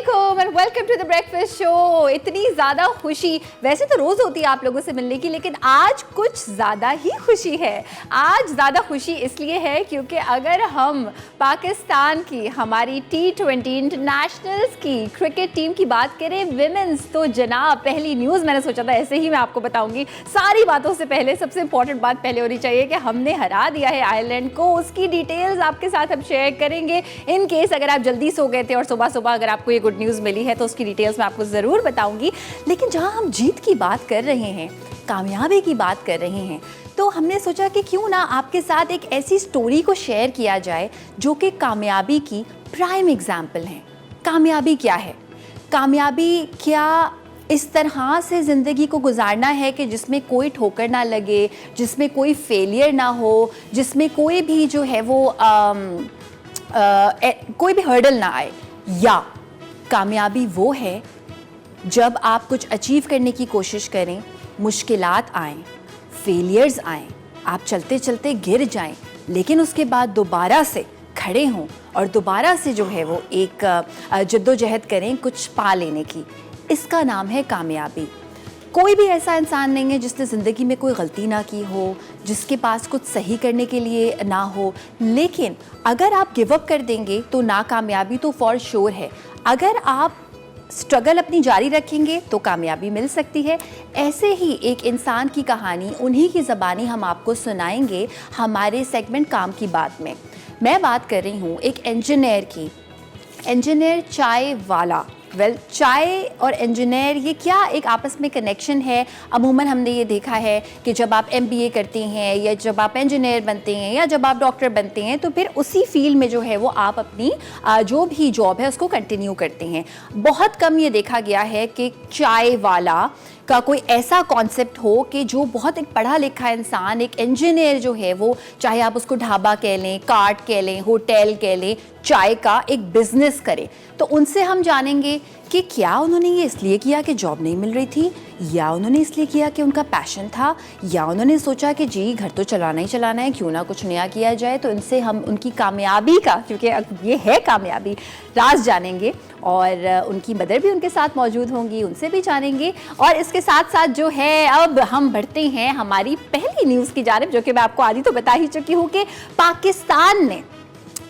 वालेकुम and welcome to the breakfast show. इतनी ज़्यादा खुशी वैसे तो रोज़ होती है आप लोगों से मिलने की, लेकिन आज कुछ ज़्यादा ही खुशी है। आज ज़्यादा खुशी इसलिए है क्योंकि अगर हम पाकिस्तान की हमारी T20 इंटरनेशनल्स की क्रिकेट टीम की बात करें विमेंस, तो जनाब पहली न्यूज़ मैंने सोचा था ऐसे ही मैं आपको बताऊंगी। सारी बातों से पहले सबसे इंपॉर्टेंट बात पहले होनी चाहिए कि हमने हरा दिया है आयरलैंड को। उसकी डिटेल्स आपके साथ हम शेयर करेंगे। इन केस अगर आप जल्दी सो गए थे और सुबह सुबह अगर आपको ये गुड न्यूज़ मिली है तो उसकी डिटेल्स मैं आपको ज़रूर बताऊंगी। लेकिन जहां हम जीत की बात कर रहे हैं, कामयाबी की बात कर रहे हैं, तो हमने सोचा कि क्यों ना आपके साथ एक ऐसी स्टोरी को शेयर किया जाए जो कि कामयाबी की प्राइम एग्जाम्पल है। कामयाबी क्या है? कामयाबी क्या इस तरह से ज़िंदगी को गुजारना है कि जिसमें कोई ठोकर ना लगे, जिसमें कोई फेलियर ना हो, जिसमें कोई भी जो है वो कोई भी हर्डल ना आए? या कामयाबी वो है जब आप कुछ अचीव करने की कोशिश करें, मुश्किलात आएँ, फेलियर्स आएँ, आप चलते चलते गिर जाएं, लेकिन उसके बाद दोबारा से खड़े हों और दोबारा से जो है वो एक जद्दोजहद करें कुछ पा लेने की। इसका नाम है कामयाबी। कोई भी ऐसा इंसान नहीं है जिसने ज़िंदगी में कोई गलती ना की हो, जिसके पास कुछ सही करने के लिए ना हो, लेकिन अगर आप गिव अप कर देंगे तो नाकामयाबी तो फॉर श्योर है। अगर आप स्ट्रगल अपनी जारी रखेंगे तो कामयाबी मिल सकती है। ऐसे ही एक इंसान की कहानी उन्हीं की ज़बानी हम आपको सुनाएंगे हमारे सेगमेंट काम की बात में। मैं बात कर रही हूँ एक इंजीनियर की, इंजीनियर चाय वाला। चाय और इंजीनियर ये क्या एक आपस में कनेक्शन है? अमूमन हमने ये देखा है कि जब आप MBA करते हैं या जब आप इंजीनियर बनते हैं या जब आप डॉक्टर बनते हैं तो फिर उसी फील्ड में जो है वो आप अपनी जो भी जॉब है उसको कंटिन्यू करते हैं। बहुत कम ये देखा गया है कि चाय वाला का कोई ऐसा कॉन्सेप्ट हो कि जो बहुत एक पढ़ा लिखा इंसान, एक इंजीनियर जो है वो, चाहे आप उसको ढाबा कह लें, कार्ट कह लें, होटल कह लें, चाय का एक बिजनेस करे। तो उनसे हम जानेंगे कि क्या उन्होंने ये इसलिए किया कि जॉब नहीं मिल रही थी, या उन्होंने इसलिए किया कि उनका पैशन था, या उन्होंने सोचा कि जी घर तो चलाना ही चलाना है, क्यों ना कुछ नया किया जाए। तो इनसे हम उनकी कामयाबी का, क्योंकि ये है कामयाबी, राज जानेंगे और उनकी मदर भी उनके साथ मौजूद होंगी, उनसे भी जानेंगे। और इसके साथ साथ जो है अब हम बढ़ते हैं हमारी पहली न्यूज़ की जानिब, जो कि मैं आपको आधी तो बता ही चुकी हूँ कि पाकिस्तान ने,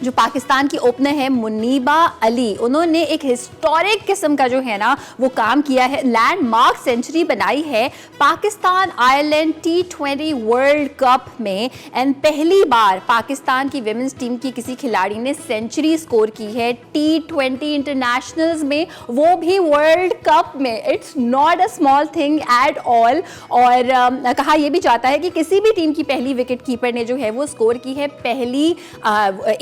जो पाकिस्तान की ओपनर है मुनीबा अली, उन्होंने एक हिस्टोरिक किस्म का जो है ना वो काम किया है, लैंडमार्क सेंचुरी बनाई है Pakistan Ireland T20 world cup में। एंड पहली बार पाकिस्तान की विमेंस टीम की किसी खिलाड़ी ने सेंचुरी स्कोर की है T20 इंटरनेशनल्स में, वो भी वर्ल्ड कप में। It's not a small thing at all. और कहा यह भी जाता है कि किसी भी टीम की पहली विकेट कीपर ने जो है वो स्कोर की है पहली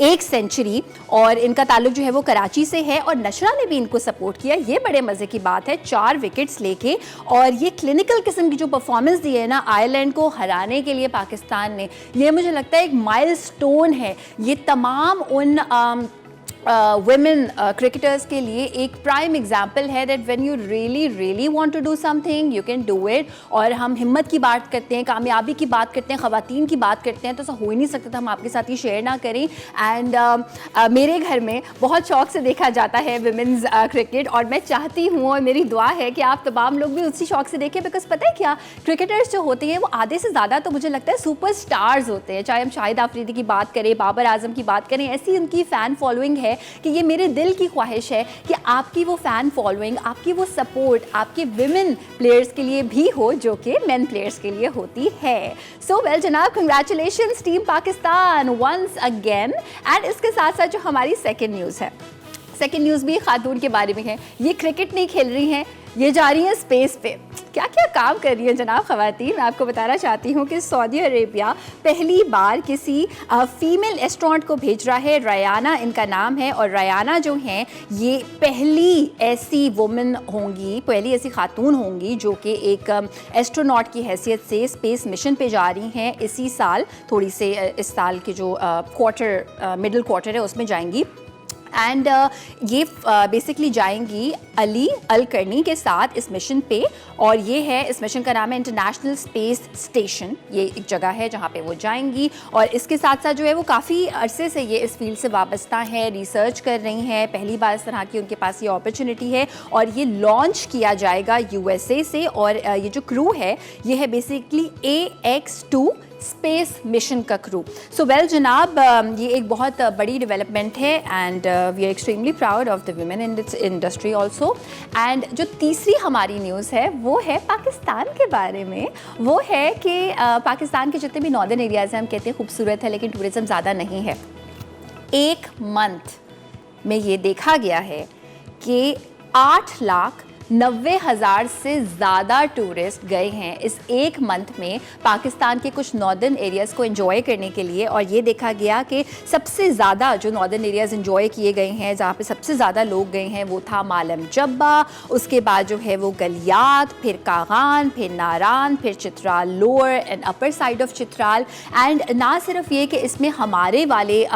एक सेंचुरी, और इनका ताल्लुक जो है वो कराची से है और नशरा ने भी इनको सपोर्ट किया। ये बड़े मज़े की बात है, 4 विकेट्स लेके। और ये क्लिनिकल किस्म की जो परफॉर्मेंस दी है ना आयरलैंड को हराने के लिए पाकिस्तान ने, ये मुझे लगता है एक माइलस्टोन है। ये तमाम उन women cricketers के लिए एक प्राइम एग्जाम्पल है that when you really want to do something you can do it। और हम हिम्मत की बात करते हैं, कामयाबी की बात करते हैं, ख़वातीन की बात करते हैं, तो ऐसा हो ही नहीं सकता था हम आपके साथ ये शेयर ना करें। एंड मेरे घर में बहुत शौक से देखा जाता है विमेंस क्रिकेट, और मैं चाहती हूँ और मेरी दुआ है कि आप तमाम लोग भी उसी शौक से देखें। बिकॉज पता है क्या, क्रिकेटर्स जो होते हैं वो आधे से ज़्यादा तो मुझे लगता है सुपर स्टार्स होते हैं। चाहे हम शाहिद आफरीदी की बात करें, बाबर आजम की बात करें, ऐसी उनकी फ़ैन फॉलोइंग है कि ये मेरे दिल की ख्वाहिश है कि आपकी वो फ़ैन फॉलोइंग, आपकी वो सपोर्ट आपके विमेन प्लेयर्स के लिए भी हो जो कि मेन प्लेयर्स के लिए होती है। सो वेल जनाब, congratulations team Pakistan once again. And इसके साथ साथ जो हमारी सेकेंड न्यूज़ है, सेकेंड न्यूज़ भी खातून के बारे में है। ये क्रिकेट नहीं खेल रही हैं, ये जा रही हैं स्पेस पे। क्या क्या काम कर रही है जनाब ख़वातीन, मैं आपको बताना चाहती हूँ कि सऊदी अरेबिया पहली बार किसी फीमेल एस्ट्रोनॉट को भेज रहा है। रयाना इनका नाम है, और रयाना जो हैं ये पहली ऐसी वुमेन होंगी, पहली ऐसी खातून होंगी जो कि एक एस्ट्रोनॉट की हैसियत से स्पेस मिशन पे जा रही हैं। इसी साल, थोड़ी से इस साल के जो मिडिल क्वार्टर है उसमें जाएंगी। एंड ये बेसिकली जाएंगी अली अल करनी के साथ इस मिशन पे, और ये है, इस मिशन का नाम है इंटरनेशनल स्पेस स्टेशन। ये एक जगह है जहाँ पे वो जाएंगी, और इसके साथ साथ जो है वो काफ़ी अरसे से ये इस फील्ड से वाबस्ता है, रिसर्च कर रही हैं। पहली बार इस तरह की उनके पास ये अपॉर्चुनिटी है, और ये लॉन्च किया जाएगा यूएसए से। और ये जो क्रू है ये है बेसिकली AX-2 स्पेस मिशन का क्रू। सो वेल जनाब, ये एक बहुत बड़ी डेवलपमेंट है, and we are extremely proud of the women in this industry also. And जो तीसरी हमारी न्यूज़ है वो है पाकिस्तान के बारे में। वो है कि पाकिस्तान के जितने भी नॉर्दर्न एरियाज़ हैं, हम कहते हैं खूबसूरत है लेकिन टूरिज़्म ज़्यादा नहीं है। एक मंथ में ये देखा गया है कि 8,90,000 से ज़्यादा टूरिस्ट गए हैं इस एक मंथ में पाकिस्तान के कुछ नॉर्दर्न एरियाज़ को एंजॉय करने के लिए। और ये देखा गया कि सबसे ज़्यादा जो नॉर्दर्न एरियाज़ एंजॉय किए गए हैं, जहाँ पे सबसे ज़्यादा लोग गए हैं, वो था मालम जब्बा, उसके बाद जो है वो गलियात, फिर कागान, फिर नारान, फिर Chitral lower and upper side of Chitral. And ना सिर्फ ये कि इसमें हमारे वाले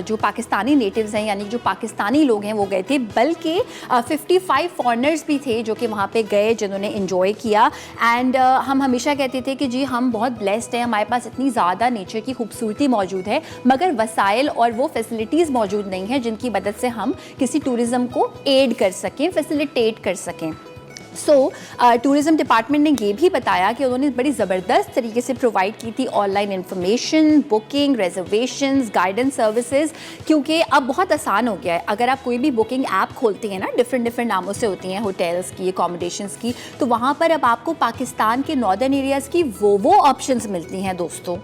जो पाकिस्तानी नेटिव्स हैं, यानी जो पाकिस्तानी लोग हैं, वो गए थे, बल्कि 55 फॉरनर्स भी थे जो कि वहाँ पे गए, जिन्होंने एंजॉय किया। एंड हम हमेशा कहते थे कि जी हम बहुत ब्लेस्ड हैं, हमारे पास इतनी ज़्यादा नेचर की खूबसूरती मौजूद है, मगर वसाइल और वो फैसिलिटीज़ मौजूद नहीं है जिनकी मदद से हम किसी टूरिज़्म को एड कर सकें, फैसिलिटेट कर सकें। सो टूरिज़्म डिपार्टमेंट ने ये भी बताया कि उन्होंने बड़ी ज़बरदस्त तरीके से प्रोवाइड की थी online information, booking, reservations, guidance services, क्योंकि अब बहुत आसान हो गया है। अगर आप कोई भी बुकिंग ऐप खोलते हैं ना, डिफरेंट नामों से होती हैं, होटल्स की, अकोमोडेशंस की, तो वहाँ पर अब आपको पाकिस्तान के नॉर्दर्न एरियाज़ की वो ऑप्शंस मिलती हैं दोस्तों,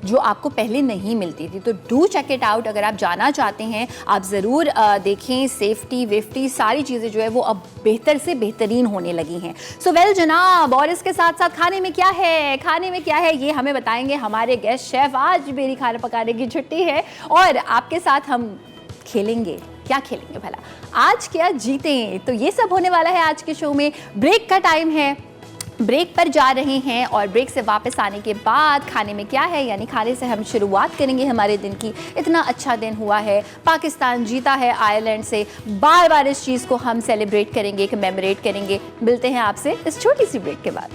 जो आपको पहले नहीं मिलती थी। तो डू चेक इट आउट। अगर आप जाना चाहते हैं, आप ज़रूर देखें। सेफ्टी वेफ्टी सारी चीज़ें जो है वो अब बेहतर से बेहतरीन होने लगी हैं। सो वेल जनाब, और इसके साथ साथ खाने में क्या है, खाने में क्या है, ये हमें बताएंगे हमारे गेस्ट शेफ़। आज मेरी खाना पकाने की छुट्टी है और आपके साथ हम खेलेंगे। क्या खेलेंगे भला, आज क्या जीतें, तो ये सब होने वाला है आज के शो में। ब्रेक का टाइम है, ब्रेक पर जा रहे हैं, और ब्रेक से वापस आने के बाद खाने में क्या है, यानी खाने से हम शुरुआत करेंगे हमारे दिन की। इतना अच्छा दिन हुआ है, पाकिस्तान जीता है आयरलैंड से, बार बार इस चीज़ को हम सेलिब्रेट करेंगे, कमेमोरेट करेंगे। मिलते हैं आपसे इस छोटी सी ब्रेक के बाद।